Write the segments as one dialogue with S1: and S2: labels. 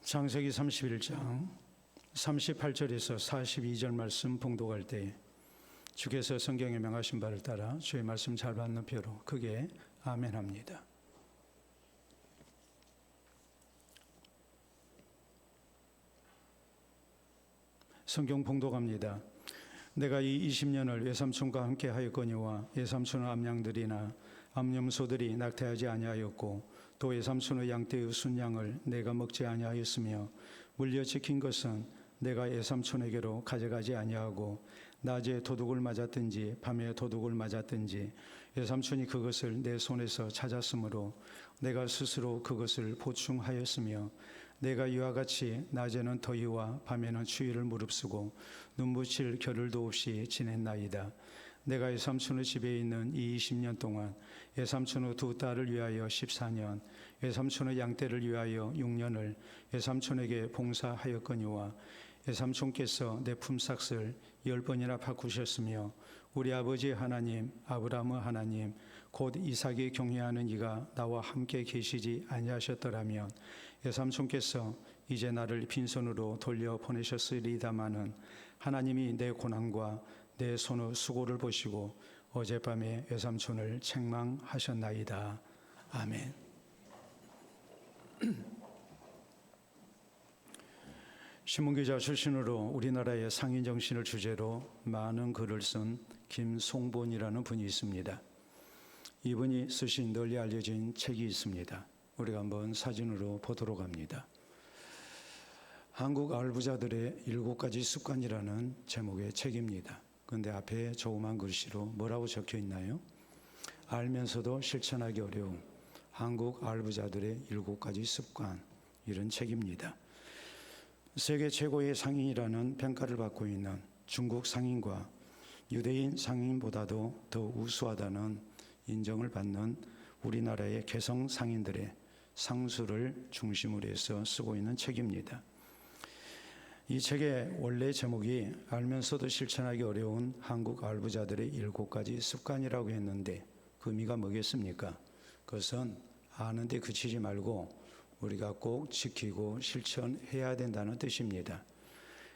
S1: 창세기 31장 38절에서 42절 말씀 봉독할 때 주께서 성경에 명하신 바를 따라 주의 말씀 잘 받는 표로 크게 아멘합니다. 성경 봉독합니다. 내가 이 20년을 외삼촌과 함께 하였거니와 외삼촌의 암양들이나 암염소들이 낙태하지 아니하였고 또 외삼촌의 양떼의 순양을 내가 먹지 아니하였으며 물려 지킨 것은 내가 외삼촌에게로 가져가지 아니하고 낮에 도둑을 맞았든지 밤에 도둑을 맞았든지 외삼촌이 그것을 내 손에서 찾았으므로 내가 스스로 그것을 보충하였으며 내가 이와 같이 낮에는 더위와 밤에는 추위를 무릅쓰고 눈붙일 겨를도 없이 지냈나이다. 내가 외삼촌의 집에 있는 이 20년 동안 외삼촌의 두 딸을 위하여 14년, 외삼촌의 양떼를 위하여 6년을 외삼촌에게 봉사하였거니와 외삼촌께서 내 품삯을 10번이나 바꾸셨으며 우리 아버지의 하나님 아브라함의 하나님 곧 이삭이 경외하는 이가 나와 함께 계시지 아니하셨더라면 외삼촌께서 이제 나를 빈손으로 돌려보내셨으리다마는 하나님이 내 고난과 내 손의 수고를 보시고 어젯밤에 외삼촌을 책망하셨나이다. 아멘. 신문기자 출신으로 우리나라의 상인 정신을 주제로 많은 글을 쓴 김송본이라는 분이 있습니다. 이분이 쓰신 널리 알려진 책이 있습니다. 우리가 한번 사진으로 보도록 합니다. 한국 알부자들의 7가지 습관이라는 제목의 책입니다. 그런데 앞에 조그만 글씨로 뭐라고 적혀 있나요? 알면서도 실천하기 어려운 한국 알부자들의 7가지 습관, 이런 책입니다. 세계 최고의 상인이라는 평가를 받고 있는 중국 상인과 유대인 상인보다도 더 우수하다는 인정을 받는 우리나라의 개성 상인들의 상수를 중심으로 해서 쓰고 있는 책입니다. 이 책의 원래 제목이 알면서도 실천하기 어려운 한국 알부자들의 7가지 습관이라고 했는데 그 의미가 뭐겠습니까? 그것은 아는데 그치지 말고 우리가 꼭 지키고 실천해야 된다는 뜻입니다.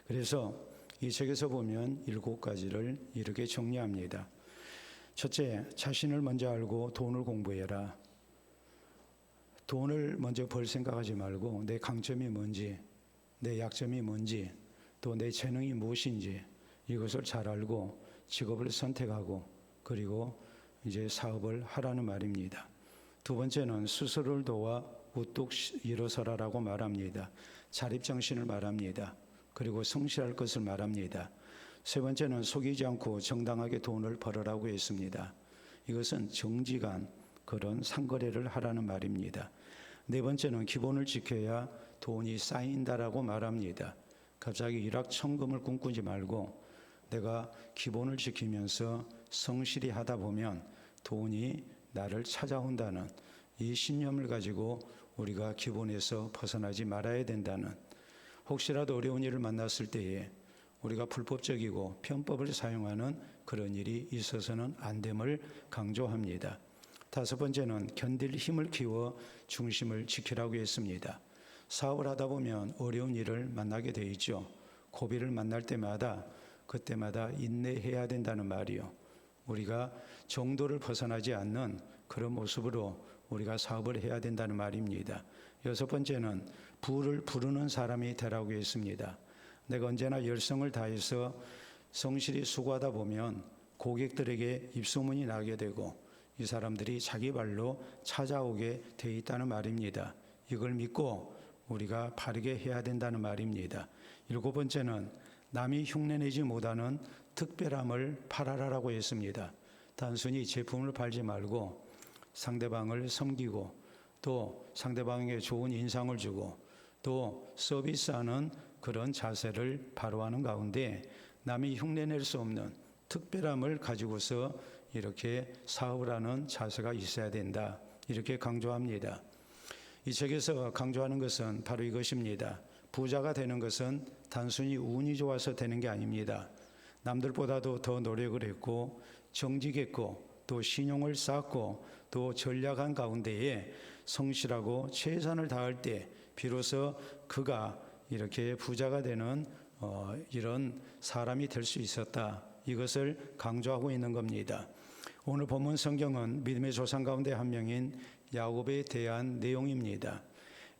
S1: 그래서 이 책에서 보면 7가지를 이렇게 정리합니다. 첫째, 자신을 먼저 알고 돈을 공부해라. 돈을 먼저 벌 생각하지 말고 내 강점이 뭔지, 내 약점이 뭔지, 또 내 재능이 무엇인지 이것을 잘 알고 직업을 선택하고 그리고 이제 사업을 하라는 말입니다. 두 번째는 스스로를 도와 우뚝 일어서라라고 말합니다. 자립정신을 말합니다. 그리고 성실할 것을 말합니다. 세 번째는 속이지 않고 정당하게 돈을 벌으라고 했습니다. 이것은 정직한 그런 상거래를 하라는 말입니다. 네 번째는 기본을 지켜야 돈이 쌓인다라고 말합니다. 갑자기 일확천금을 꿈꾸지 말고 내가 기본을 지키면서 성실히 하다 보면 돈이 나를 찾아온다는 이 신념을 가지고 우리가 기본에서 벗어나지 말아야 된다는, 혹시라도 어려운 일을 만났을 때에 우리가 불법적이고 편법을 사용하는 그런 일이 있어서는 안 됨을 강조합니다. 다섯 번째는 견딜 힘을 키워 중심을 지키라고 했습니다. 사업을 하다 보면 어려운 일을 만나게 돼 있죠. 고비를 만날 때마다 그때마다 인내해야 된다는 말이요. 우리가 정도를 벗어나지 않는 그런 모습으로 우리가 사업을 해야 된다는 말입니다. 여섯 번째는 부를 부르는 사람이 되라고 했습니다. 내가 언제나 열성을 다해서 성실히 수고하다 보면 고객들에게 입소문이 나게 되고 이 사람들이 자기 발로 찾아오게 돼 있다는 말입니다. 이걸 믿고 우리가 바르게 해야 된다는 말입니다. 일곱 번째는 남이 흉내내지 못하는 특별함을 팔아라라고 했습니다. 단순히 제품을 팔지 말고 상대방을 섬기고 또 상대방에게 좋은 인상을 주고 또 서비스하는 그런 자세를 바로하는 가운데 남이 흉내낼 수 없는 특별함을 가지고서 이렇게 사업을 하는 자세가 있어야 된다, 이렇게 강조합니다. 이 책에서 강조하는 것은 바로 이것입니다. 부자가 되는 것은 단순히 운이 좋아서 되는 게 아닙니다. 남들보다도 더 노력을 했고 정직했고 또 신용을 쌓고 또 전략한 가운데에 성실하고 최선을 다할 때 비로소 그가 이렇게 부자가 되는 이런 사람이 될 수 있었다. 이것을 강조하고 있는 겁니다. 오늘 본문 성경은 믿음의 조상 가운데 한 명인 야곱에 대한 내용입니다.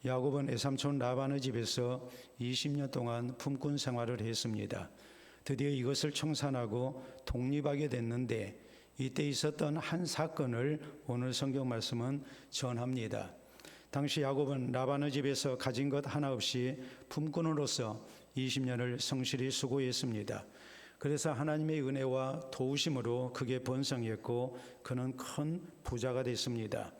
S1: 야곱은 외삼촌 라반의 집에서 20년 동안 품꾼 생활을 했습니다. 드디어 이것을 청산하고 독립하게 됐는데 이때 있었던 한 사건을 오늘 성경 말씀은 전합니다. 당시 야곱은 라반의 집에서 가진 것 하나 없이 품꾼으로서 20년을 성실히 수고했습니다. 그래서 하나님의 은혜와 도우심으로 그게 번성했고 그는 큰 부자가 됐습니다.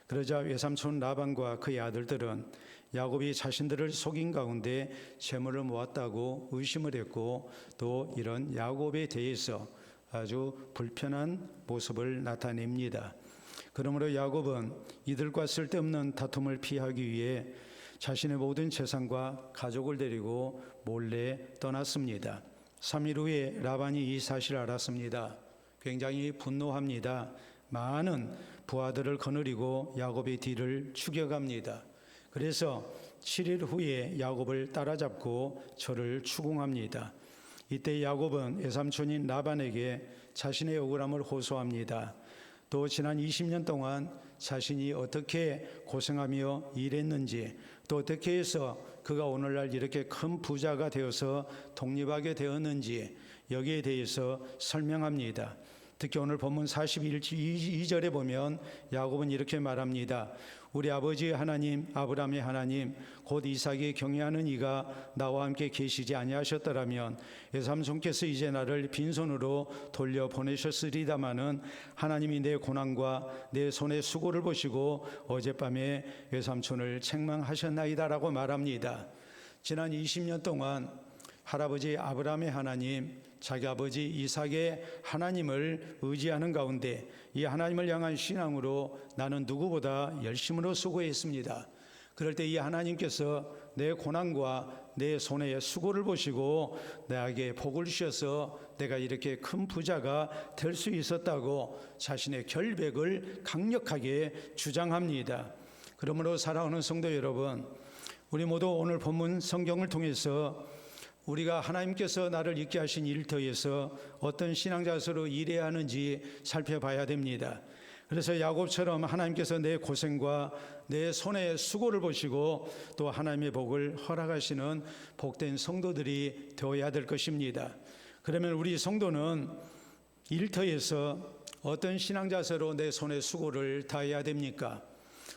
S1: 그러자 외삼촌 라반과 그의 아들들은 야곱이 자신들을 속인 가운데 재물을 모았다고 의심을 했고 또 이런 야곱에 대해서 아주 불편한 모습을 나타냅니다. 그러므로 야곱은 이들과 쓸데없는 다툼을 피하기 위해 자신의 모든 재산과 가족을 데리고 몰래 떠났습니다. 3일 후에 라반이 이 사실을 알았습니다. 굉장히 분노합니다. 많은 부하들을 거느리고 야곱의 뒤를 추격합니다. 그래서 7일 후에 야곱을 따라잡고 저를 추궁합니다. 이때 야곱은 외삼촌인 라반에게 자신의 억울함을 호소합니다. 또 지난 20년 동안 자신이 어떻게 고생하며 일했는지, 또 어떻게 해서 그가 오늘날 이렇게 큰 부자가 되어서 독립하게 되었는지 여기에 대해서 설명합니다. 특히 오늘 본문 42절에 보면 야곱은 이렇게 말합니다. 우리 아버지 하나님, 아브라함의 하나님, 곧 이삭이 경외하는 이가 나와 함께 계시지 아니하셨더라면 외삼촌께서 이제 나를 빈손으로 돌려보내셨으리다마는 하나님이 내 고난과 내 손의 수고를 보시고 어젯밤에 외삼촌을 책망하셨나이다라고 말합니다. 지난 20년 동안 할아버지 아브라함의 하나님, 자기 아버지 이삭의 하나님을 의지하는 가운데 이 하나님을 향한 신앙으로 나는 누구보다 열심으로 수고했습니다. 그럴 때 이 하나님께서 내 고난과 내 손의 수고를 보시고 나에게 복을 주셔서 내가 이렇게 큰 부자가 될 수 있었다고 자신의 결백을 강력하게 주장합니다. 그러므로 사랑하는 성도 여러분, 우리 모두 오늘 본문 성경을 통해서 우리가 하나님께서 나를 있게 하신 일터에서 어떤 신앙자세로 일해야 하는지 살펴봐야 됩니다. 그래서 야곱처럼 하나님께서 내 고생과 내 손의 수고를 보시고 또 하나님의 복을 허락하시는 복된 성도들이 되어야 될 것입니다. 그러면 우리 성도는 일터에서 어떤 신앙자세로 내 손의 수고를 다해야 됩니까?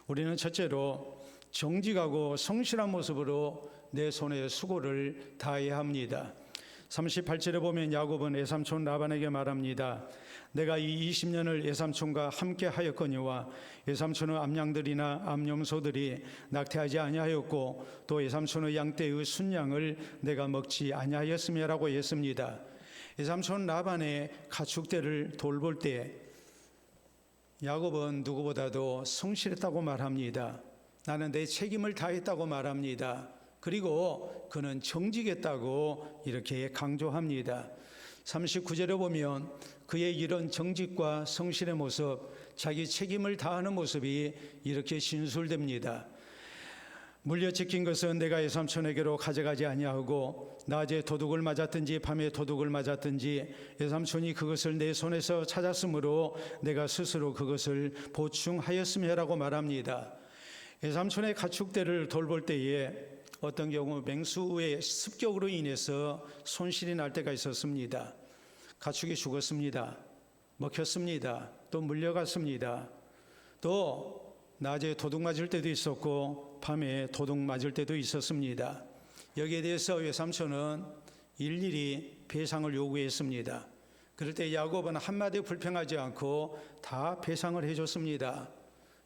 S1: 우리는 첫째로 정직하고 성실한 모습으로 내 손의 수고를 다해야 합니다. 38절에 보면 야곱은 외삼촌 라반에게 말합니다. 내가 이 20년을 외삼촌과 함께 하였거니와 외삼촌의 암양들이나 암염소들이 낙태하지 아니하였고 또 외삼촌의 양떼의 순양을 내가 먹지 아니하였음이라고 했습니다. 외삼촌 라반의 가축대를 돌볼 때 야곱은 누구보다도 성실했다고 말합니다. 나는 내 책임을 다했다고 말합니다. 그리고 그는 정직했다고 이렇게 강조합니다. 39절에 보면 그의 이런 정직과 성실의 모습, 자기 책임을 다하는 모습이 이렇게 진술됩니다. 물려지킨 것은 내가 외삼촌에게로 가져가지 아니하고 낮에 도둑을 맞았든지 밤에 도둑을 맞았든지 외삼촌이 그것을 내 손에서 찾았으므로 내가 스스로 그것을 보충하였음이라고 말합니다. 외삼촌의 가축대를 돌볼 때에 어떤 경우 맹수의 습격으로 인해서 손실이 날 때가 있었습니다. 가축이 죽었습니다. 먹혔습니다. 또 물려갔습니다. 또 낮에 도둑 맞을 때도 있었고 밤에 도둑 맞을 때도 있었습니다. 여기에 대해서 외삼촌은 일일이 배상을 요구했습니다. 그럴 때 야곱은 한마디 불평하지 않고 다 배상을 해줬습니다.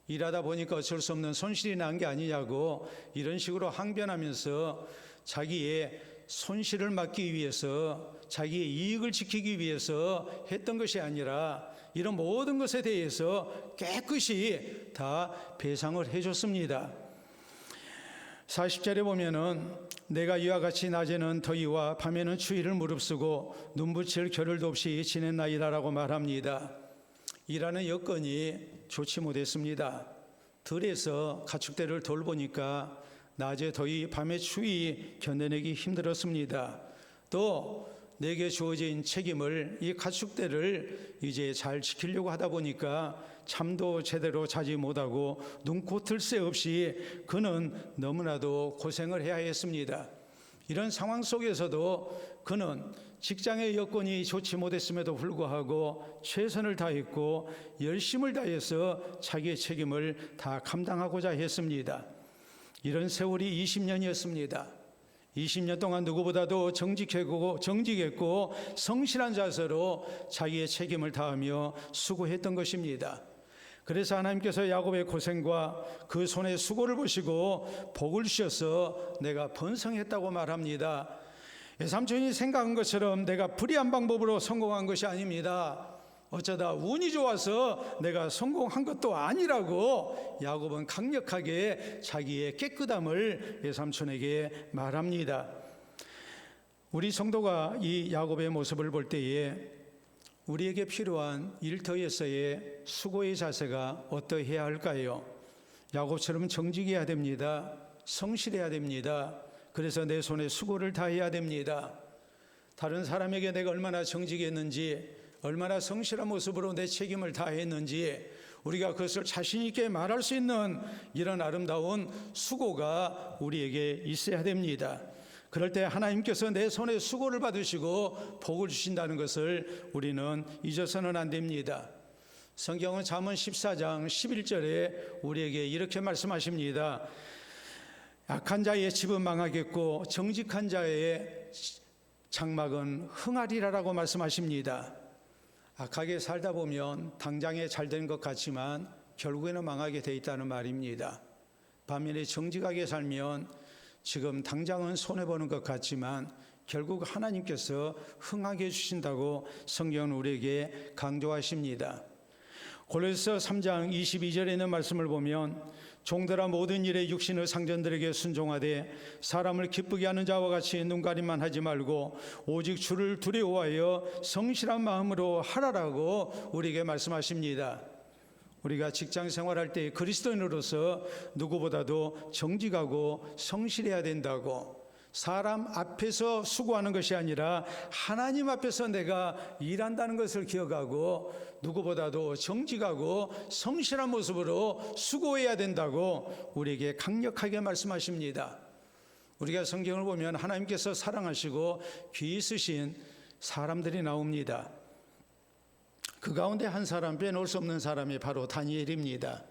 S1: 일하다 보니까 어쩔 수 없는 손실이 난 게 아니냐고 이런 식으로 항변하면서 자기의 손실을 막기 위해서 자기의 이익을 지키기 위해서 했던 것이 아니라 이런 모든 것에 대해서 깨끗이 다 배상을 해줬습니다. 40절에 보면은 내가 이와 같이 낮에는 더위와 밤에는 추위를 무릅쓰고 눈붙일 겨를도 없이 지냈나이다라고 말합니다. 일하는 여건이 좋지 못했습니다. 들에서 가축들을 돌보니까 낮에 더위 밤에 추위 견뎌내기 힘들었습니다. 또 내게 주어진 책임을 이 가축들을 이제 잘 지키려고 하다 보니까 잠도 제대로 자지 못하고 눈코 뜰 새 없이 그는 너무나도 고생을 해야 했습니다. 이런 상황 속에서도 그는 직장의 여건이 좋지 못했음에도 불구하고 최선을 다했고 열심을 다해서 자기의 책임을 다 감당하고자 했습니다. 이런 세월이 20년이었습니다. 20년 동안 누구보다도 정직했고 성실한 자세로 자기의 책임을 다하며 수고했던 것입니다. 그래서 하나님께서 야곱의 고생과 그 손의 수고를 보시고 복을 주셔서 내가 번성했다고 말합니다. 삼촌이 생각한 것처럼 내가 불의한 방법으로 성공한 것이 아닙니다. 어쩌다 운이 좋아서 내가 성공한 것도 아니라고 야곱은 강력하게 자기의 깨끗함을 삼촌에게 말합니다. 우리 성도가 이 야곱의 모습을 볼 때에 우리에게 필요한 일터에서의 수고의 자세가 어떠해야 할까요? 야곱처럼 정직해야 됩니다. 성실해야 됩니다. 그래서 내 손에 수고를 다해야 됩니다. 다른 사람에게 내가 얼마나 정직했는지, 얼마나 성실한 모습으로 내 책임을 다했는지 우리가 그것을 자신 있게 말할 수 있는 이런 아름다운 수고가 우리에게 있어야 됩니다. 그럴 때 하나님께서 내 손에 수고를 받으시고 복을 주신다는 것을 우리는 잊어서는 안 됩니다. 성경은 잠언 14장 11절에 우리에게 이렇게 말씀하십니다. 악한 자의 집은 망하겠고 정직한 자의 장막은 흥하리라라고 말씀하십니다. 악하게 살다 보면 당장에 잘 된 것 같지만 결국에는 망하게 돼 있다는 말입니다. 반면에 정직하게 살면 지금 당장은 손해보는 것 같지만 결국 하나님께서 흥하게 해주신다고 성경은 우리에게 강조하십니다. 골로새서 3장 22절에 있는 말씀을 보면 종들아 모든 일에 육신의 상전들에게 순종하되 사람을 기쁘게 하는 자와 같이 눈가림만 하지 말고 오직 주를 두려워하여 성실한 마음으로 하라라고 우리에게 말씀하십니다. 우리가 직장 생활할 때 그리스도인으로서 누구보다도 정직하고 성실해야 된다고, 사람 앞에서 수고하는 것이 아니라 하나님 앞에서 내가 일한다는 것을 기억하고 누구보다도 정직하고 성실한 모습으로 수고해야 된다고 우리에게 강력하게 말씀하십니다. 우리가 성경을 보면 하나님께서 사랑하시고 귀히 쓰신 사람들이 나옵니다. 그 가운데 한 사람, 빼놓을 수 없는 사람이 바로 다니엘입니다.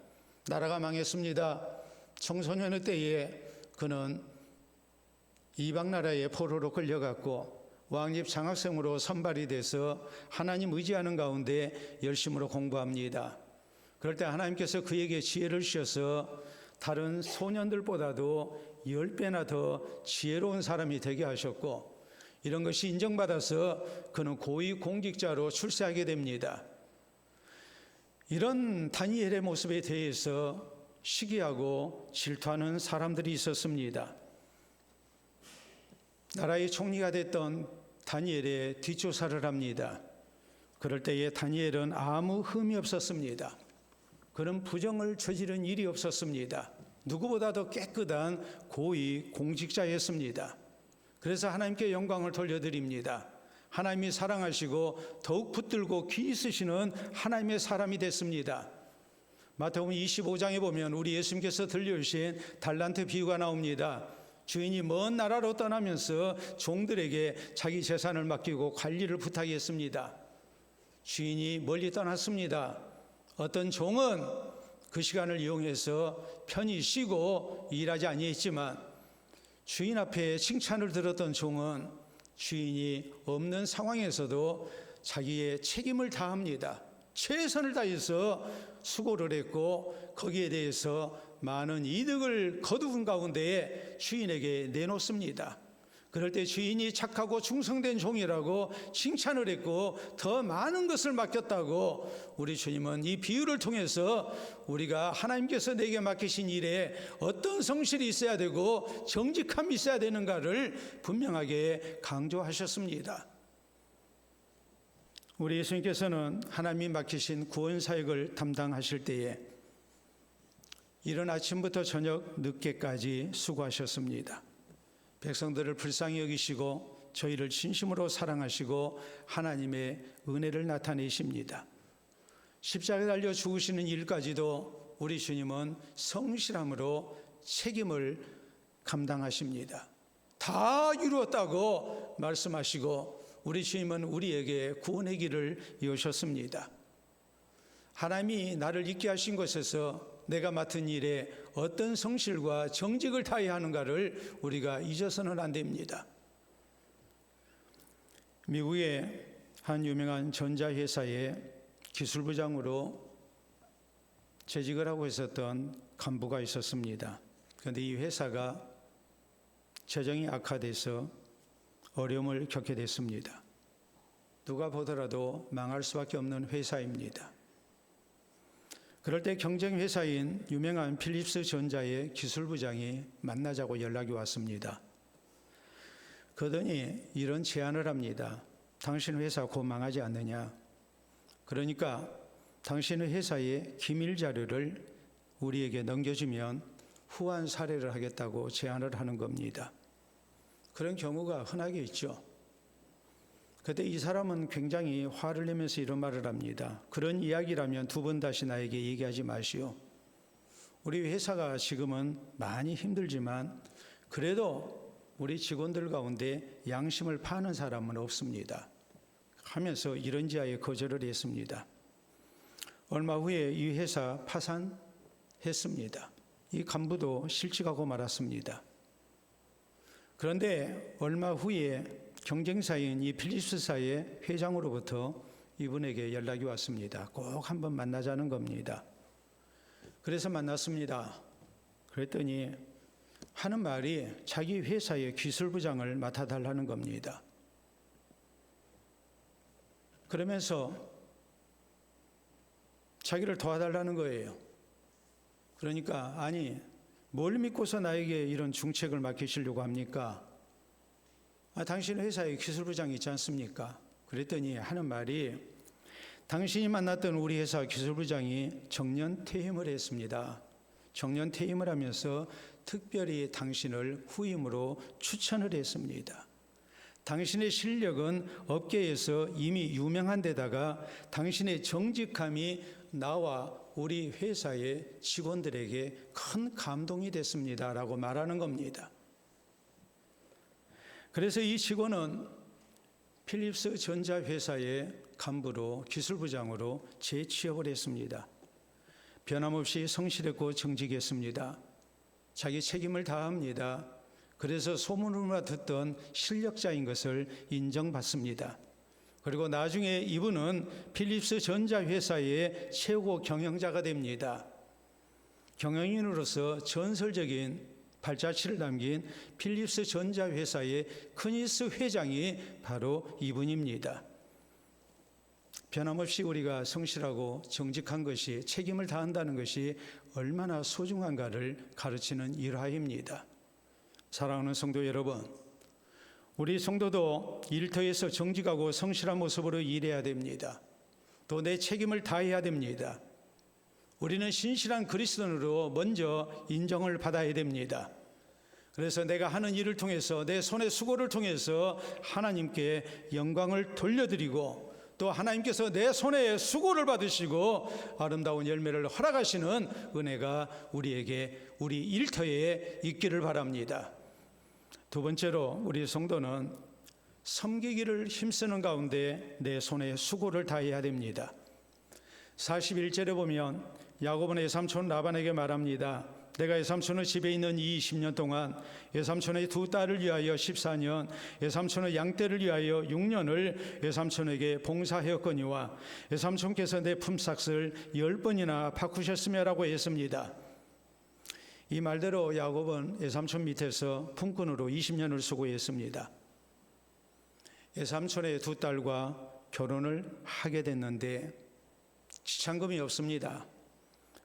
S1: 나라가 망했습니다. 청소년의 때에 그는 이방 나라의 포로로 끌려갔고 왕립 장학생으로 선발이 돼서 하나님 의지하는 가운데 열심으로 공부합니다. 그럴 때 하나님께서 그에게 지혜를 주셔서 다른 소년들보다도 10배나 더 지혜로운 사람이 되게 하셨고, 이런 것이 인정받아서 그는 고위 공직자로 출세하게 됩니다. 이런 다니엘의 모습에 대해서 시기하고 질투하는 사람들이 있었습니다. 나라의 총리가 됐던 다니엘의 뒷조사를 합니다. 그럴 때에 다니엘은 아무 흠이 없었습니다. 그런 부정을 저지른 일이 없었습니다. 누구보다도 깨끗한 고위 공직자였습니다. 그래서 하나님께 영광을 돌려드립니다. 하나님이 사랑하시고 더욱 붙들고 귀히 쓰시는 하나님의 사람이 됐습니다. 마태복음 25장에 보면 우리 예수님께서 들려주신 달란트 비유가 나옵니다. 주인이 먼 나라로 떠나면서 종들에게 자기 재산을 맡기고 관리를 부탁했습니다. 주인이 멀리 떠났습니다. 어떤 종은 그 시간을 이용해서 편히 쉬고 일하지 아니했지만 주인 앞에 칭찬을 들었던 종은 주인이 없는 상황에서도 자기의 책임을 다합니다. 최선을 다해서 수고를 했고 거기에 대해서 많은 이득을 거두은 가운데에 주인에게 내놓습니다. 그럴 때 주인이 착하고 충성된 종이라고 칭찬을 했고 더 많은 것을 맡겼다고 우리 주님은 이 비유를 통해서 우리가 하나님께서 내게 맡기신 일에 어떤 성실이 있어야 되고 정직함이 있어야 되는가를 분명하게 강조하셨습니다. 우리 예수님께서는 하나님이 맡기신 구원 사역을 담당하실 때에 이른 아침부터 저녁 늦게까지 수고하셨습니다. 백성들을 불쌍히 여기시고 저희를 진심으로 사랑하시고 하나님의 은혜를 나타내십니다. 십자가에 달려 죽으시는 일까지도 우리 주님은 성실함으로 책임을 감당하십니다. 다 이루었다고 말씀하시고 우리 주님은 우리에게 구원의 길을 여셨습니다. 하나님이 나를 있게 하신 것에서 내가 맡은 일에 어떤 성실과 정직을 다해야 하는가를 우리가 잊어서는 안 됩니다. 미국의 한 유명한 전자회사의 기술부장으로 재직을 하고 있었던 간부가 있었습니다. 그런데 이 회사가 재정이 악화돼서 어려움을 겪게 됐습니다. 누가 보더라도 망할 수밖에 없는 회사입니다. 그럴 때 경쟁 회사인 유명한 필립스 전자의 기술부장이 만나자고 연락이 왔습니다. 그러더니 이런 제안을 합니다. 당신 회사 곧 망하지 않느냐? 그러니까 당신의 회사의 기밀 자료를 우리에게 넘겨주면 후한 사례를 하겠다고 제안을 하는 겁니다. 그런 경우가 흔하게 있죠. 그때 이 사람은 굉장히 화를 내면서 이런 말을 합니다. 그런 이야기라면 두 번 다시 나에게 얘기하지 마시오. 우리 회사가 지금은 많이 힘들지만 그래도 우리 직원들 가운데 양심을 파는 사람은 없습니다. 하면서 이런지하에 거절을 했습니다. 얼마 후에 이 회사 파산했습니다. 이 간부도 실직하고 말았습니다. 그런데 얼마 후에 경쟁사인 이 필립스사의 회장으로부터 이분에게 연락이 왔습니다. 꼭 한번 만나자는 겁니다. 그래서 만났습니다. 그랬더니 하는 말이 자기 회사의 기술부장을 맡아달라는 겁니다. 그러면서 자기를 도와달라는 거예요. 그러니까 아니 뭘 믿고서 나에게 이런 중책을 맡기시려고 합니까? 당신 회사에 기술부장이 있지 않습니까? 그랬더니 하는 말이 당신이 만났던 우리 회사 기술부장이 정년 퇴임을 했습니다. 정년 퇴임을 하면서 특별히 당신을 후임으로 추천을 했습니다. 당신의 실력은 업계에서 이미 유명한 데다가 당신의 정직함이 나와 우리 회사의 직원들에게 큰 감동이 됐습니다. 라고 말하는 겁니다. 그래서 이 직원은 필립스 전자회사의 간부로 기술부장으로 재취업을 했습니다. 변함없이 성실했고 정직했습니다. 자기 책임을 다합니다. 그래서 소문으로만 듣던 실력자인 것을 인정받습니다. 그리고 나중에 이분은 필립스 전자회사의 최고 경영자가 됩니다. 경영인으로서 전설적인 발자취를 남긴 필립스 전자회사의 크니스 회장이 바로 이분입니다. 변함없이 우리가 성실하고 정직한 것이 책임을 다한다는 것이 얼마나 소중한가를 가르치는 일화입니다. 사랑하는 성도 여러분, 우리 성도도 일터에서 정직하고 성실한 모습으로 일해야 됩니다. 또 내 책임을 다해야 됩니다. 우리는 신실한 그리스도인으로 먼저 인정을 받아야 됩니다. 그래서 내가 하는 일을 통해서 내 손의 수고를 통해서 하나님께 영광을 돌려드리고 또 하나님께서 내 손의 수고를 받으시고 아름다운 열매를 허락하시는 은혜가 우리에게 우리 일터에 있기를 바랍니다. 두 번째로 우리 성도는 섬기기를 힘쓰는 가운데 내 손의 수고를 다해야 됩니다. 41절에 보면 야곱은 외삼촌 라반에게 말합니다. 내가 외삼촌의 집에 있는 이 20년 동안 외삼촌의 두 딸을 위하여 14년, 외삼촌의 양떼를 위하여 6년을 외삼촌에게 봉사하였거니와 외삼촌께서 내 품삯을 10번이나 바꾸셨으며라고 했습니다. 이 말대로 야곱은 외삼촌 밑에서 품꾼으로 20년을 수고했습니다. 외삼촌의 두 딸과 결혼을 하게 됐는데 지참금이 없습니다.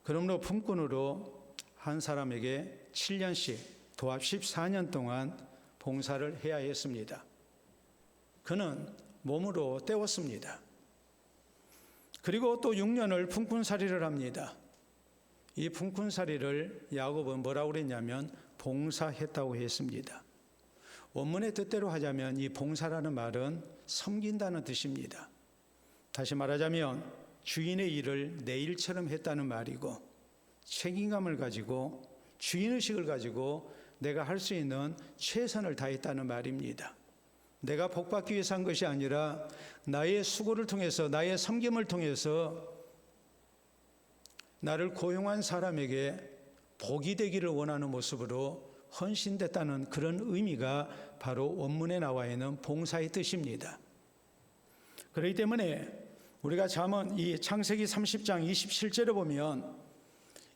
S1: 그러므로 품꾼으로 한 사람에게 7년씩 도합 14년 동안 봉사를 해야 했습니다. 그는 몸으로 때웠습니다. 그리고 또 6년을 품꾼살이를 합니다. 이 품꾼살이를 야곱은 뭐라고 그랬냐면 봉사했다고 했습니다. 원문의 뜻대로 하자면 이 봉사라는 말은 섬긴다는 뜻입니다. 다시 말하자면 주인의 일을 내 일처럼 했다는 말이고, 책임감을 가지고 주인의식을 가지고 내가 할 수 있는 최선을 다했다는 말입니다. 내가 복받기 위해서 한 것이 아니라 나의 수고를 통해서, 나의 섬김을 통해서 나를 고용한 사람에게 복이 되기를 원하는 모습으로 헌신됐다는 그런 의미가 바로 원문에 나와 있는 봉사의 뜻입니다. 그렇기 때문에 우리가 이 창세기 30장 27절에 보면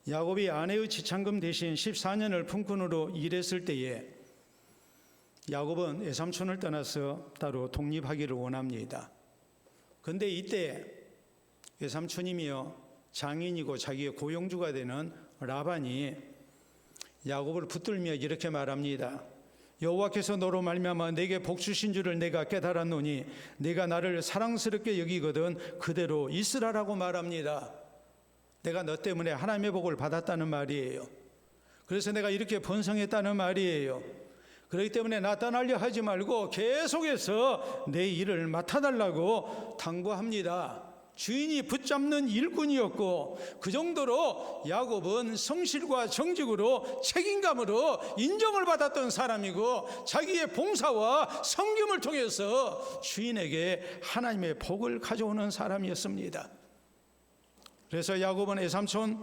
S1: 야곱이 아내의 지참금 대신 14년을 품꾼으로 일했을 때에 야곱은 외삼촌을 떠나서 따로 독립하기를 원합니다. 그런데 이때 외삼촌이며 장인이고 자기의 고용주가 되는 라반이 야곱을 붙들며 이렇게 말합니다. 여호와께서 너로 말미암아 내게 복 주신 줄을 내가 깨달았노니 네가 나를 사랑스럽게 여기거든 그대로 있으라라고 말합니다. 내가 너 때문에 하나님의 복을 받았다는 말이에요. 그래서 내가 이렇게 번성했다는 말이에요. 그렇기 때문에 나 떠나려 하지 말고 계속해서 내 일을 맡아달라고 당부합니다. 주인이 붙잡는 일꾼이었고 그 정도로 야곱은 성실과 정직으로 책임감으로 인정을 받았던 사람이고 자기의 봉사와 섬김을 통해서 주인에게 하나님의 복을 가져오는 사람이었습니다. 그래서 야곱은 외삼촌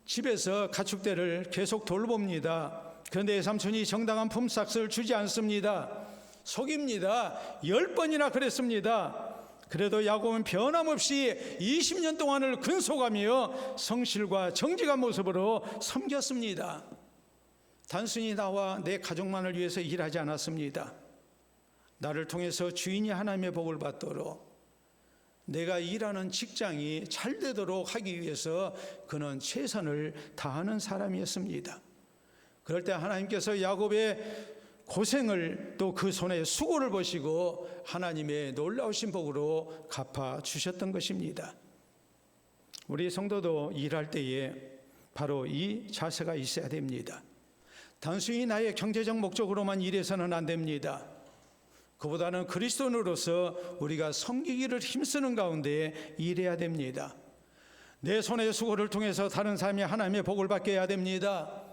S1: 집에서 가축대를 계속 돌봅니다. 그런데 외삼촌이 정당한 품삯을 주지 않습니다. 속입니다. 10번이나 그랬습니다. 그래도 야곱은 변함없이 20년 동안을 근속하며 성실과 정직한 모습으로 섬겼습니다. 단순히 나와 내 가족만을 위해서 일하지 않았습니다. 나를 통해서 주인이 하나님의 복을 받도록, 내가 일하는 직장이 잘 되도록 하기 위해서 그는 최선을 다하는 사람이었습니다. 그럴 때 하나님께서 야곱의 고생을 또 그 손에 수고를 보시고 하나님의 놀라우신 복으로 갚아 주셨던 것입니다. 우리 성도도 일할 때에 바로 이 자세가 있어야 됩니다. 단순히 나의 경제적 목적으로만 일해서는 안 됩니다. 그보다는 그리스도인으로서 우리가 섬기기를 힘쓰는 가운데 일해야 됩니다. 내 손의 수고를 통해서 다른 사람이 하나님의 복을 받게 해야 됩니다.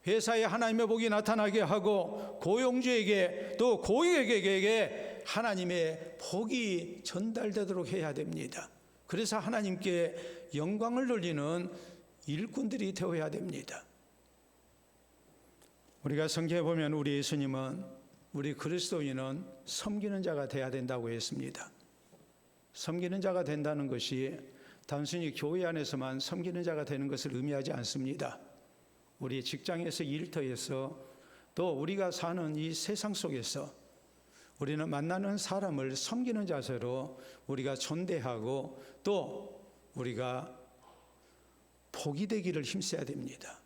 S1: 회사에 하나님의 복이 나타나게 하고 고용주에게 또 고객에게 하나님의 복이 전달되도록 해야 됩니다. 그래서 하나님께 영광을 돌리는 일꾼들이 되어야 됩니다. 우리가 성경에 보면 우리 예수님은, 우리 그리스도인은 섬기는 자가 되어야 된다고 했습니다. 섬기는 자가 된다는 것이 단순히 교회 안에서만 섬기는 자가 되는 것을 의미하지 않습니다. 우리 직장에서, 일터에서, 또 우리가 사는 이 세상 속에서 우리는 만나는 사람을 섬기는 자세로 우리가 존대하고 또 우리가 복이 되기를 힘써야 됩니다.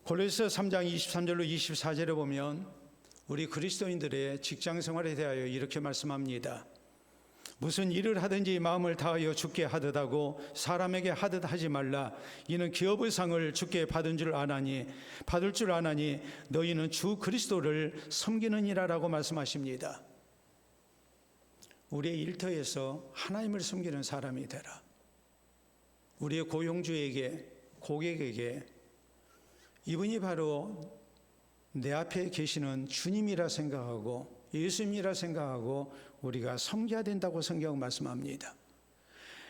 S1: 골로새서 3장 23절로 24절에 보면 우리 그리스도인들의 직장 생활에 대하여 이렇게 말씀합니다. 무슨 일을 하든지 마음을 다하여 주께 하듯 하고 사람에게 하듯 하지 말라. 이는 기업의 상을 주께 받을 줄 아나니 너희는 주 그리스도를 섬기느니라라고 말씀하십니다. 우리의 일터에서 하나님을 섬기는 사람이 되라. 우리의 고용주에게, 고객에게 이분이 바로 내 앞에 계시는 주님이라 생각하고 예수님이라 생각하고 우리가 섬겨야 된다고 성경 말씀합니다.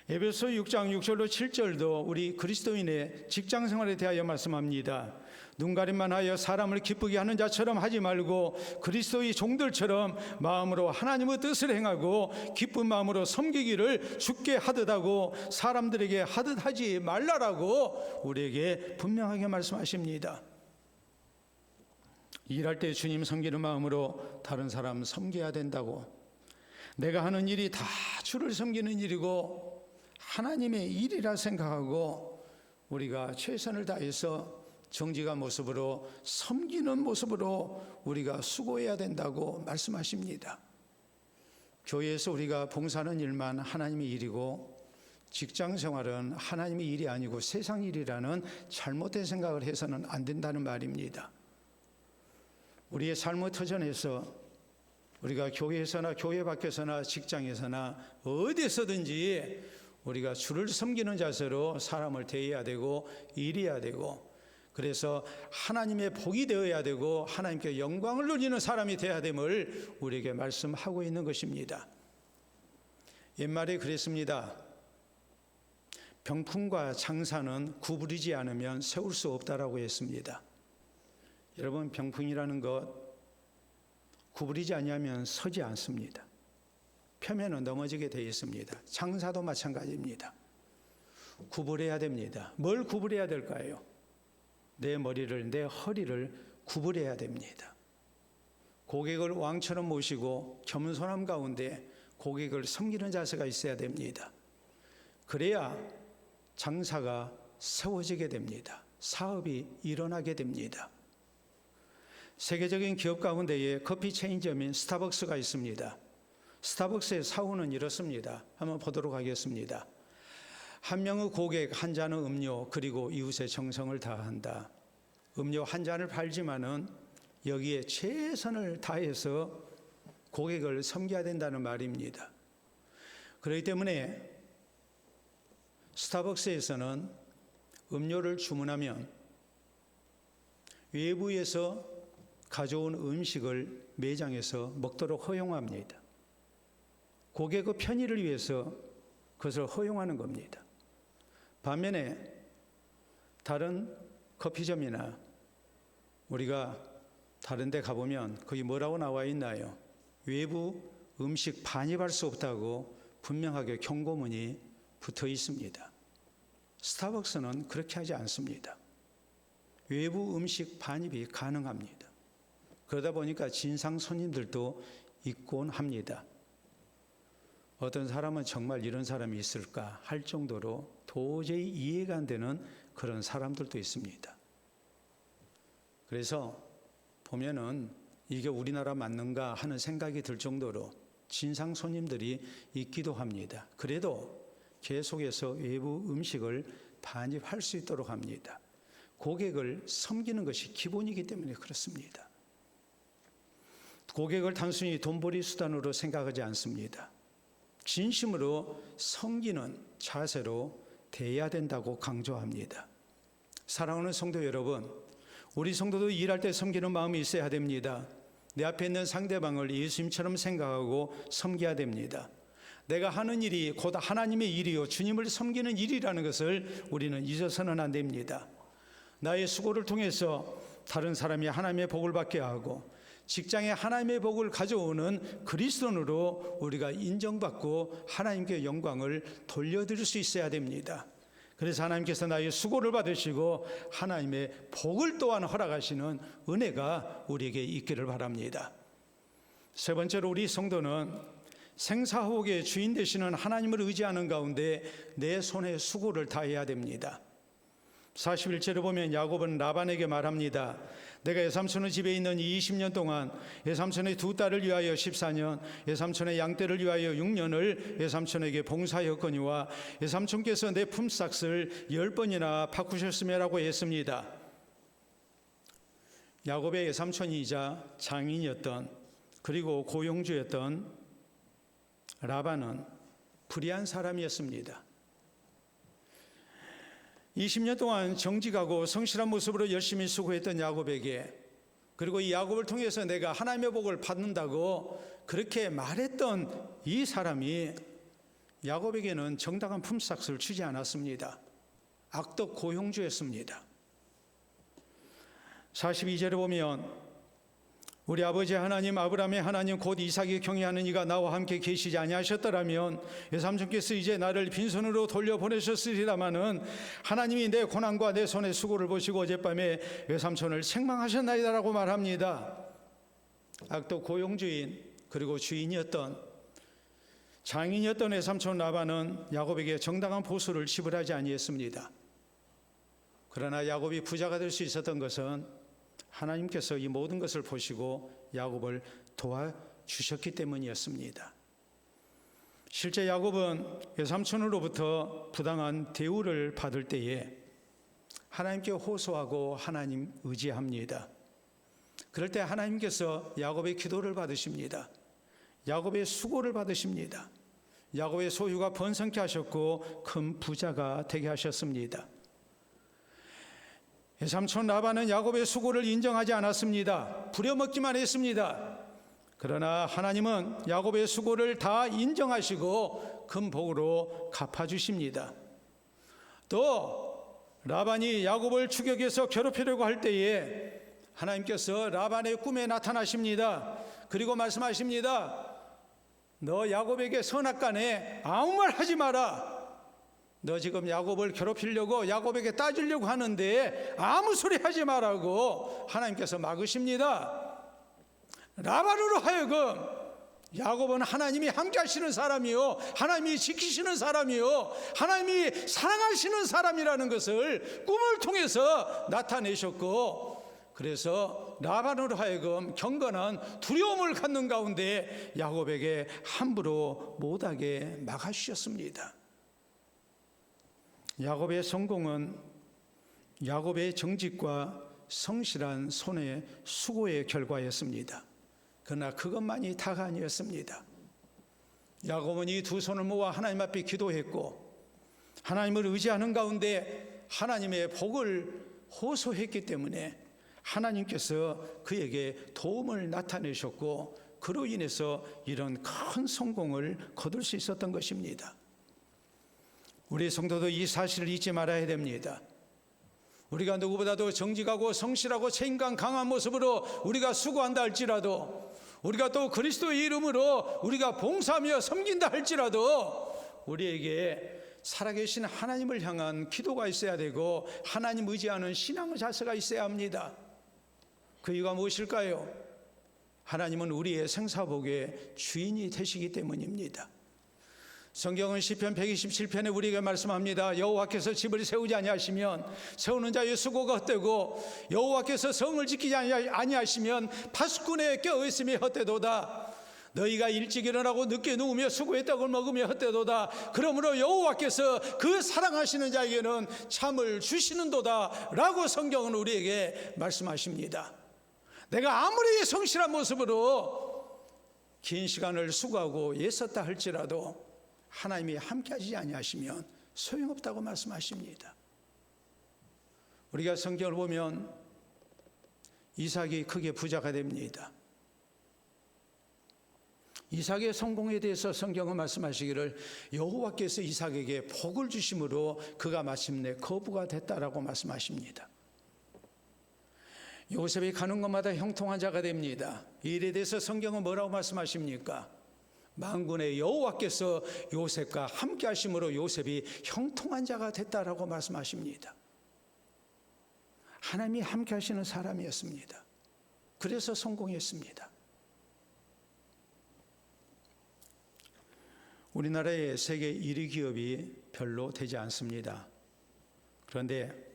S1: 에베소 6장 6절로 7절도 우리 그리스도인의 직장 생활에 대하여 말씀합니다. 눈가림만 하여 사람을 기쁘게 하는 자처럼 하지 말고 그리스도의 종들처럼 마음으로 하나님의 뜻을 행하고 기쁜 마음으로 섬기기를 주께 하듯 하고 사람들에게 하듯 하지 말라라고 우리에게 분명하게 말씀하십니다. 일할 때 주님 섬기는 마음으로 다른 사람 섬겨야 된다고, 내가 하는 일이 다 주를 섬기는 일이고 하나님의 일이라 생각하고 우리가 최선을 다해서 정직한 모습으로 섬기는 모습으로 우리가 수고해야 된다고 말씀하십니다. 교회에서 우리가 봉사하는 일만 하나님의 일이고 직장 생활은 하나님의 일이 아니고 세상 일이라는 잘못된 생각을 해서는 안 된다는 말입니다. 우리의 삶의 터전에서 우리가 교회에서나 교회 밖에서나 직장에서나 어디서든지 우리가 주를 섬기는 자세로 사람을 대해야 되고 일해야 되고, 그래서 하나님의 복이 되어야 되고 하나님께 영광을 누리는 사람이 되어야 됨을 우리에게 말씀하고 있는 것입니다. 옛말에 그랬습니다. 병풍과 장사는 구부리지 않으면 세울 수 없다라고 했습니다. 여러분, 병풍이라는 것 구부리지 아니하면 서지 않습니다. 펴면은 넘어지게 되어 있습니다. 장사도 마찬가지입니다. 구부려야 됩니다. 뭘 구부려야 될까요? 내 머리를, 내 허리를 구부려야 됩니다. 고객을 왕처럼 모시고 겸손함 가운데 고객을 섬기는 자세가 있어야 됩니다. 그래야 장사가 세워지게 됩니다. 사업이 일어나게 됩니다. 세계적인 기업 가운데에 커피 체인점인 스타벅스가 있습니다. 스타벅스의 사후는 이렇습니다. 한번 보도록 하겠습니다. 한 명의 고객, 한 잔의 음료, 그리고 이웃의 정성을 다한다. 음료 한 잔을 팔지만은 여기에 최선을 다해서 고객을 섬겨야 된다는 말입니다. 그렇기 때문에 스타벅스에서는 음료를 주문하면 외부에서 가져온 음식을 매장에서 먹도록 허용합니다. 고객의 편의를 위해서 그것을 허용하는 겁니다. 반면에 다른 커피점이나 우리가 다른 데 가보면 거기 뭐라고 나와 있나요? 외부 음식 반입할 수 없다고 분명하게 경고문이 붙어 있습니다. 스타벅스는 그렇게 하지 않습니다. 외부 음식 반입이 가능합니다. 그러다 보니까 진상 손님들도 있곤 합니다. 어떤 사람은 정말 이런 사람이 있을까 할 정도로 도저히 이해가 안 되는 그런 사람들도 있습니다. 그래서 보면은 이게 우리나라 맞는가 하는 생각이 들 정도로 진상 손님들이 있기도 합니다. 그래도 계속해서 외부 음식을 반입할 수 있도록 합니다. 고객을 섬기는 것이 기본이기 때문에 그렇습니다. 고객을 단순히 돈벌이 수단으로 생각하지 않습니다. 진심으로 섬기는 자세로 대해야 된다고 강조합니다. 사랑하는 성도 여러분, 우리 성도도 일할 때 섬기는 마음이 있어야 됩니다. 내 앞에 있는 상대방을 예수님처럼 생각하고 섬겨야 됩니다. 내가 하는 일이 곧 하나님의 일이요 주님을 섬기는 일이라는 것을 우리는 잊어서는 안 됩니다. 나의 수고를 통해서 다른 사람이 하나님의 복을 받게 하고 직장에 하나님의 복을 가져오는 그리스도인으로 우리가 인정받고 하나님께 영광을 돌려드릴 수 있어야 됩니다. 그래서 하나님께서 나의 수고를 받으시고 하나님의 복을 또한 허락하시는 은혜가 우리에게 있기를 바랍니다. 세 번째로 우리 성도는 생사호국의 주인 되시는 하나님을 의지하는 가운데 내 손에 수고를 다해야 됩니다. 41절에 보면 야곱은 라반에게 말합니다. 내가 외삼촌의 집에 있는 20년 동안 외삼촌의 두 딸을 위하여 14년, 외삼촌의 양떼를 위하여 6년을 외삼촌에게 봉사하였거니와 외삼촌께서 내 품삯을 10번이나 바꾸셨음이라고 했습니다. 야곱의 외삼촌이자 장인이었던 그리고 고용주였던 라반은 불의한 사람이었습니다. 20년 동안 정직하고 성실한 모습으로 열심히 수고했던 야곱에게, 그리고 이 야곱을 통해서 내가 하나님의 복을 받는다고 그렇게 말했던 이 사람이 야곱에게는 정당한 품삯을 주지 않았습니다. 악덕 고용주였습니다. 42절에 보면 우리 아버지 하나님 아브라함의 하나님 곧 이삭이 경외하는 이가 나와 함께 계시지 아니하셨더라면 외삼촌께서 이제 나를 빈손으로 돌려보내셨으리라마는 하나님이 내 고난과 내 손의 수고를 보시고 어젯밤에 외삼촌을 책망하셨나이다라고 말합니다. 악독 고용주인 그리고 주인이었던 장인이었던 외삼촌 라반은 야곱에게 정당한 보수를 지불하지 아니했습니다. 그러나 야곱이 부자가 될 수 있었던 것은 하나님께서 이 모든 것을 보시고 야곱을 도와주셨기 때문이었습니다. 실제 야곱은 외삼촌으로부터 부당한 대우를 받을 때에 하나님께 호소하고 하나님 의지합니다. 그럴 때 하나님께서 야곱의 기도를 받으십니다. 야곱의 수고를 받으십니다. 야곱의 소유가 번성케 하셨고 큰 부자가 되게 하셨습니다. 외삼촌 라반은 야곱의 수고를 인정하지 않았습니다. 부려먹기만 했습니다. 그러나 하나님은 야곱의 수고를 다 인정하시고 큰 복으로 갚아주십니다. 또 라반이 야곱을 추격해서 괴롭히려고 할 때에 하나님께서 라반의 꿈에 나타나십니다. 그리고 말씀하십니다. 너 야곱에게 선악간에 아무 말 하지 마라. 너 지금 야곱을 괴롭히려고 야곱에게 따지려고 하는데 아무 소리 하지 말라고 하나님께서 막으십니다. 라반으로 하여금 야곱은 하나님이 함께 하시는 사람이요, 하나님이 지키시는 사람이요, 하나님이 사랑하시는 사람이라는 것을 꿈을 통해서 나타내셨고, 그래서 라반으로 하여금 경건한 두려움을 갖는 가운데 야곱에게 함부로 못하게 막아주셨습니다. 야곱의 성공은 야곱의 정직과 성실한 손의 수고의 결과였습니다. 그러나 그것만이 다가 아니었습니다. 야곱은 이 두 손을 모아 하나님 앞에 기도했고 하나님을 의지하는 가운데 하나님의 복을 호소했기 때문에 하나님께서 그에게 도움을 나타내셨고 그로 인해서 이런 큰 성공을 거둘 수 있었던 것입니다. 우리 성도도 이 사실을 잊지 말아야 됩니다. 우리가 누구보다도 정직하고 성실하고 책임감 강한 모습으로 우리가 수고한다 할지라도, 우리가 또 그리스도의 이름으로 우리가 봉사하며 섬긴다 할지라도 우리에게 살아계신 하나님을 향한 기도가 있어야 되고 하나님 의지하는 신앙의 자세가 있어야 합니다. 그 이유가 무엇일까요? 하나님은 우리의 생사복의 주인이 되시기 때문입니다. 성경은 시편 127편에 우리에게 말씀합니다. 여호와께서 집을 세우지 아니하시면 세우는 자의 수고가 헛되고 여호와께서 성을 지키지 아니하시면 파수꾼의 껴있음이 헛되도다. 너희가 일찍 일어나고 늦게 누우며 수고의 떡을 먹으며 헛되도다. 그러므로 여호와께서 그 사랑하시는 자에게는 참을 주시는도다 라고 성경은 우리에게 말씀하십니다. 내가 아무리 성실한 모습으로 긴 시간을 수고하고 애썼다 할지라도 하나님이 함께하지 아니하시면 소용없다고 말씀하십니다. 우리가 성경을 보면 이삭이 크게 부자가 됩니다. 이삭의 성공에 대해서 성경은 말씀하시기를 여호와께서 이삭에게 복을 주심으로 그가 마침내 거부가 됐다라고 말씀하십니다. 요셉이 가는 곳마다 형통한 자가 됩니다. 이 일에 대해서 성경은 뭐라고 말씀하십니까? 만군의 여호와께서 요셉과 함께 하심으로 요셉이 형통한 자가 됐다라고 말씀하십니다. 하나님이 함께 하시는 사람이었습니다. 그래서 성공했습니다. 우리나라의 세계 1위 기업이 별로 되지 않습니다. 그런데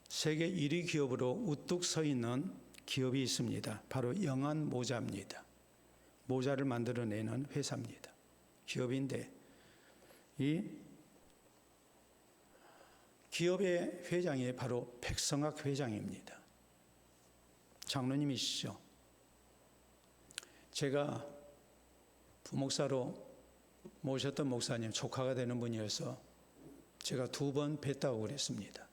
S1: 세계 1위 기업으로 우뚝 서 있는 기업이 있습니다. 바로 영한 모자입니다. 모자를 만들어내는 회사입니다. 기업인데 이 기업의 회장이 바로 백성학 회장입니다. 장로님이시죠. 제가 부목사로 모셨던 목사님 조카가 되는 분이어서 제가 2번 뵀다고 그랬습니다.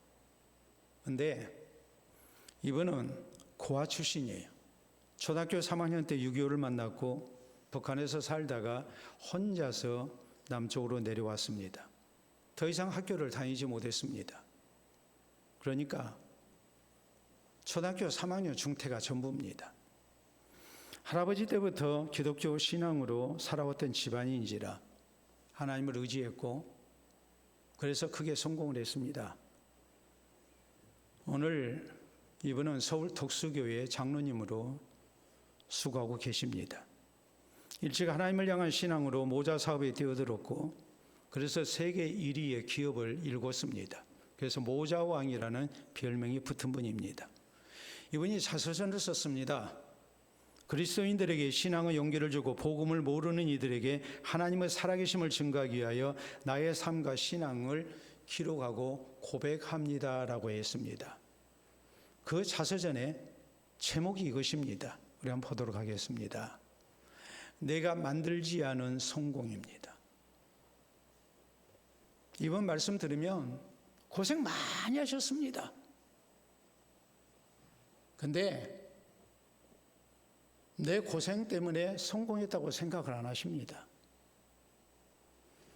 S1: 그런데 이분은 고아 출신이에요. 초등학교 3학년 때 6.25를 만났고 북한에서 살다가 혼자서 남쪽으로 내려왔습니다. 더 이상 학교를 다니지 못했습니다. 그러니까 초등학교 3학년 중퇴가 전부입니다. 할아버지 때부터 기독교 신앙으로 살아왔던 집안인지라 하나님을 의지했고 그래서 크게 성공을 했습니다. 오늘 이분은 서울 독수교회 장로님으로 수고하고 계십니다. 일찍 하나님을 향한 신앙으로 모자 사업에 뛰어들었고 그래서 세계 1위의 기업을 일궜습니다. 그래서 모자왕이라는 별명이 붙은 분입니다. 이분이 자서전을 썼습니다. 그리스도인들에게 신앙의 용기를 주고 복음을 모르는 이들에게 하나님의 살아계심을 증거하기 위하여 나의 삶과 신앙을 기록하고 고백합니다라고 했습니다. 그 자서전의 제목이 이것입니다. 우리 한번 보도록 하겠습니다. 내가 만들지 않은 성공입니다. 이번 말씀 들으면 고생 많이 하셨습니다. 근데 내 고생 때문에 성공했다고 생각을 안 하십니다.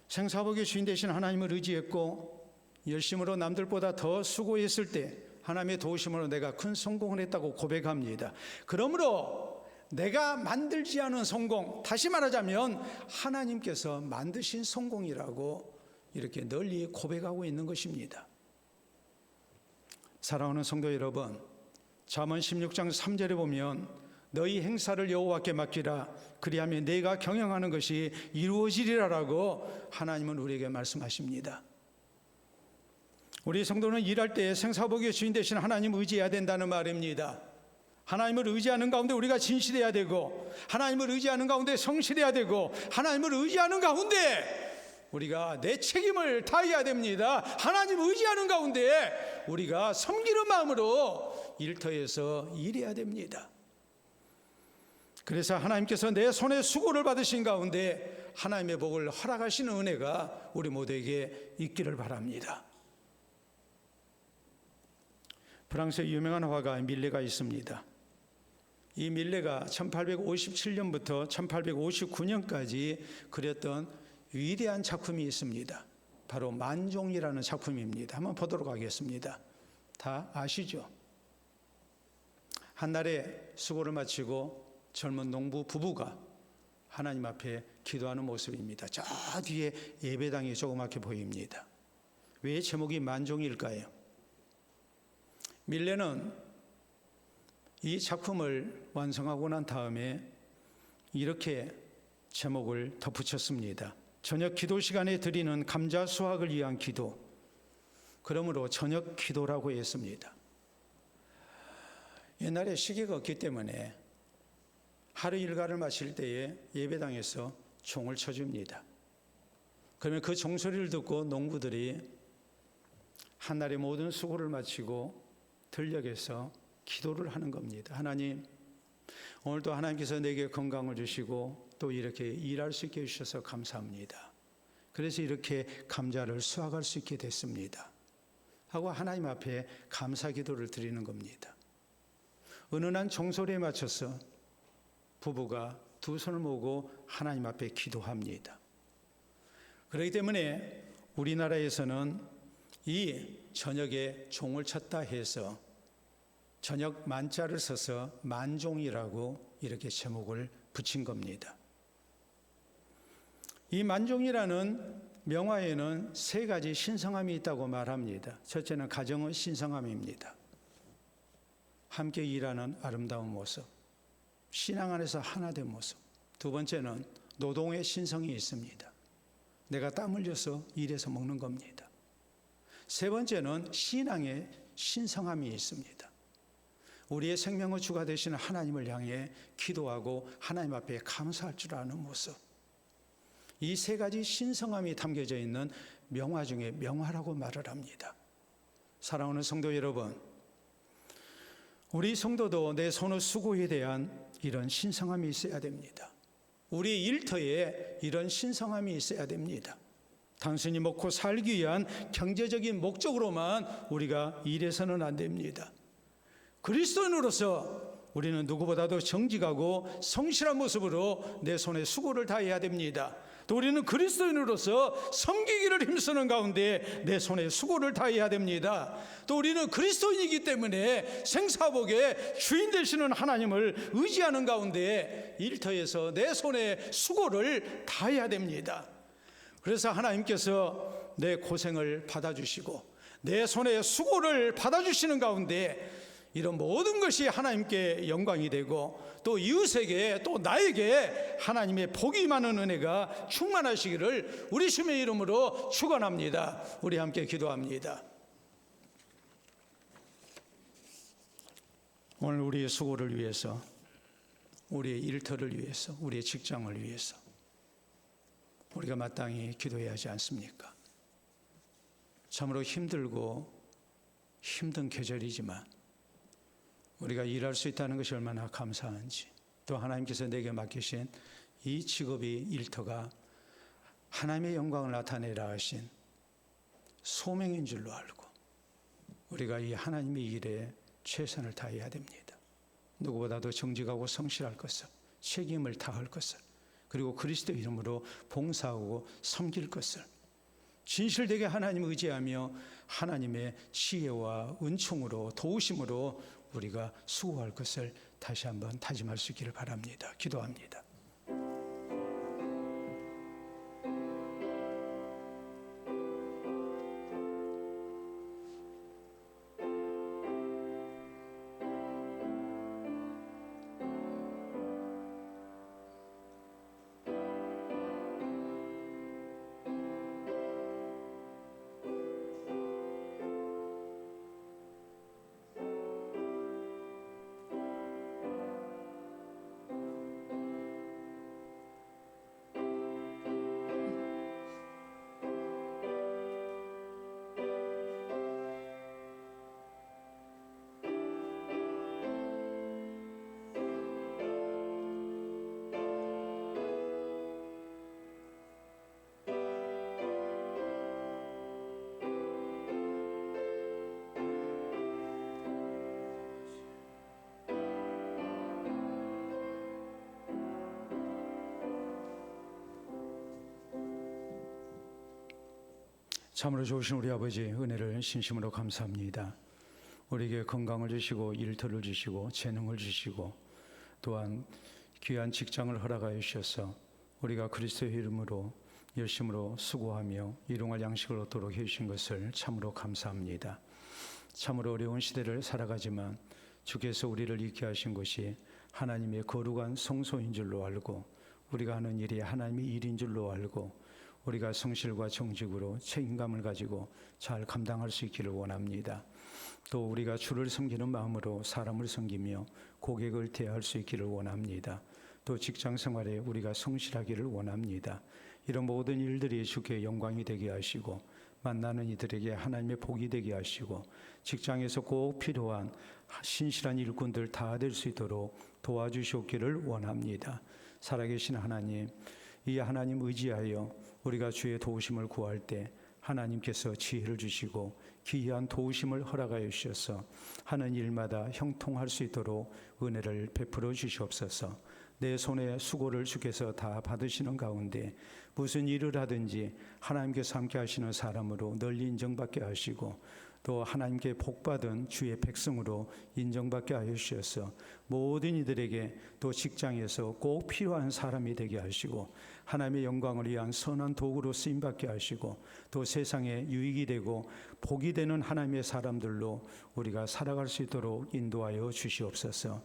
S1: 생사복의 주인 되신 하나님을 의지했고 열심으로 남들보다 더 수고했을 때 하나님의 도우심으로 내가 큰 성공을 했다고 고백합니다. 그러므로 내가 만들지 않은 성공, 다시 말하자면 하나님께서 만드신 성공이라고 이렇게 널리 고백하고 있는 것입니다. 사랑하는 성도 여러분, 잠언 16장 3절에 보면 너희 행사를 여호와께 맡기라 그리하면 내가 경영하는 것이 이루어지리라라고 하나님은 우리에게 말씀하십니다. 우리 성도는 일할 때 생사복의 주인 되신 하나님을 의지해야 된다는 말입니다. 하나님을 의지하는 가운데 우리가 진실해야 되고 하나님을 의지하는 가운데 성실해야 되고 하나님을 의지하는 가운데 우리가 내 책임을 다해야 됩니다. 하나님을 의지하는 가운데 우리가 섬기는 마음으로 일터에서 일해야 됩니다. 그래서 하나님께서 내 손에 수고를 받으신 가운데 하나님의 복을 허락하시는 은혜가 우리 모두에게 있기를 바랍니다. 프랑스의 유명한 화가 밀레가 있습니다. 이 밀레가 1857년부터 1859년까지 그렸던 위대한 작품이 있습니다. 바로 만종이라는 작품입니다. 한번 보도록 하겠습니다. 다 아시죠? 한날에 수고를 마치고 젊은 농부 부부가 하나님 앞에 기도하는 모습입니다. 저 뒤에 예배당이 조그맣게 보입니다. 왜 제목이 만종일까요? 밀레는 이 작품을 완성하고 난 다음에 이렇게 제목을 덧붙였습니다. 저녁 기도 시간에 드리는 감자 수확을 위한 기도. 그러므로 저녁 기도라고 했습니다. 옛날에 시계가 없기 때문에 하루 일과를 마칠 때에 예배당에서 종을 쳐줍니다. 그러면 그 종소리를 듣고 농부들이 한날의 모든 수고를 마치고 들녘에서 기도를 하는 겁니다. 하나님, 오늘도 하나님께서 내게 건강을 주시고 또 이렇게 일할 수 있게 해주셔서 감사합니다. 그래서 이렇게 감자를 수확할 수 있게 됐습니다. 하고 하나님 앞에 감사 기도를 드리는 겁니다. 은은한 종소리에 맞춰서 부부가 두 손을 모으고 하나님 앞에 기도합니다. 그렇기 때문에 우리나라에서는 이 저녁에 종을 쳤다 해서 저녁 만자를 써서 만종이라고 이렇게 제목을 붙인 겁니다. 이 만종이라는 명화에는 세 가지 신성함이 있다고 말합니다. 첫째는 가정의 신성함입니다. 함께 일하는 아름다운 모습, 신앙 안에서 하나된 모습. 두 번째는 노동의 신성이 있습니다. 내가 땀 흘려서 일해서 먹는 겁니다. 세 번째는 신앙의 신성함이 있습니다. 우리의 생명의 주가 되시는 하나님을 향해 기도하고 하나님 앞에 감사할 줄 아는 모습. 이 세 가지 신성함이 담겨져 있는 명화 중에 명화라고 말을 합니다. 사랑하는 성도 여러분, 우리 성도도 내 손의 수고에 대한 이런 신성함이 있어야 됩니다. 우리 일터에 이런 신성함이 있어야 됩니다. 단순히 먹고 살기 위한 경제적인 목적으로만 우리가 일해서는 안 됩니다. 그리스도인으로서 우리는 누구보다도 정직하고 성실한 모습으로 내 손에 수고를 다해야 됩니다. 또 우리는 그리스도인으로서 섬기기를 힘쓰는 가운데 내 손에 수고를 다해야 됩니다. 또 우리는 그리스도인이기 때문에 생사복의 주인 되시는 하나님을 의지하는 가운데 일터에서 내 손에 수고를 다해야 됩니다. 그래서 하나님께서 내 고생을 받아주시고 내 손에 수고를 받아주시는 가운데 이런 모든 것이 하나님께 영광이 되고 또 이웃에게 또 나에게 하나님의 복이 많은 은혜가 충만하시기를 우리 주님의 이름으로 축원합니다. 우리 함께 기도합니다. 오늘 우리의 수고를 위해서 우리의 일터를 위해서, 우리의 직장을 위해서 우리가 마땅히 기도해야 하지 않습니까? 참으로 힘들고 힘든 계절이지만 우리가 일할 수 있다는 것이 얼마나 감사한지, 또 하나님께서 내게 맡기신 이 직업이, 일터가 하나님의 영광을 나타내라 하신 소명인 줄로 알고 우리가 이 하나님의 일에 최선을 다해야 됩니다. 누구보다도 정직하고 성실할 것을, 책임을 다할 것을, 그리고 그리스도 이름으로 봉사하고 섬길 것을 진실되게 하나님을 의지하며 하나님의 지혜와 은총으로, 도우심으로 우리가 수고할 것을 다시 한번 다짐할 수 있기를 바랍니다. 기도합니다. 참으로 좋으신 우리 아버지, 은혜를 진심으로 감사합니다. 우리에게 건강을 주시고 일터를 주시고 재능을 주시고 또한 귀한 직장을 허락하여 주셔서 우리가 그리스도의 이름으로 열심으로 수고하며 일용할 양식을 얻도록 해주신 것을 참으로 감사합니다. 참으로 어려운 시대를 살아가지만 주께서 우리를 있게 하신 것이 하나님의 거룩한 성소인 줄로 알고, 우리가 하는 일이 하나님의 일인 줄로 알고, 우리가 성실과 정직으로 책임감을 가지고 잘 감당할 수 있기를 원합니다. 또 우리가 주를 섬기는 마음으로 사람을 섬기며 고객을 대할 수 있기를 원합니다. 또 직장 생활에 우리가 성실하기를 원합니다. 이런 모든 일들이 주께 영광이 되게 하시고 만나는 이들에게 하나님의 복이 되게 하시고 직장에서 꼭 필요한 신실한 일꾼들 다 될 수 있도록 도와주시옵기를 원합니다. 살아계신 하나님, 이 하나님 의지하여 우리가 주의 도우심을 구할 때 하나님께서 지혜를 주시고 기이한 도우심을 허락하여 주셔서 하는 일마다 형통할 수 있도록 은혜를 베풀어 주시옵소서. 내 손에 수고를 주께서 다 받으시는 가운데 무슨 일을 하든지 하나님께서 함께 하시는 사람으로 널리 인정받게 하시고 또 하나님께 복받은 주의 백성으로 인정받게 하여 주셔서 모든 이들에게 또 직장에서 꼭 필요한 사람이 되게 하시고 하나님의 영광을 위한 선한 도구로 쓰임받게 하시고 또 세상에 유익이 되고 복이 되는 하나님의 사람들로 우리가 살아갈 수 있도록 인도하여 주시옵소서.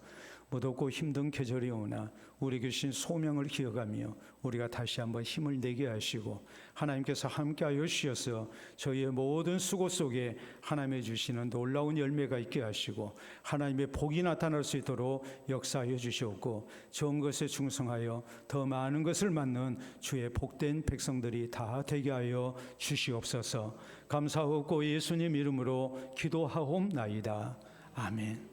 S1: 무덥고 힘든 계절이 오나 우리 주신 소명을 기억하며 우리가 다시 한번 힘을 내게 하시고 하나님께서 함께하여 주셔서 저희의 모든 수고 속에 하나님의 주시는 놀라운 열매가 있게 하시고 하나님의 복이 나타날 수 있도록 역사하여 주시옵고 좋은 것에 충성하여 더 많은 것을 맡는 주의 복된 백성들이 다 되게 하여 주시옵소서. 감사하고 예수님 이름으로 기도하옵나이다. 아멘.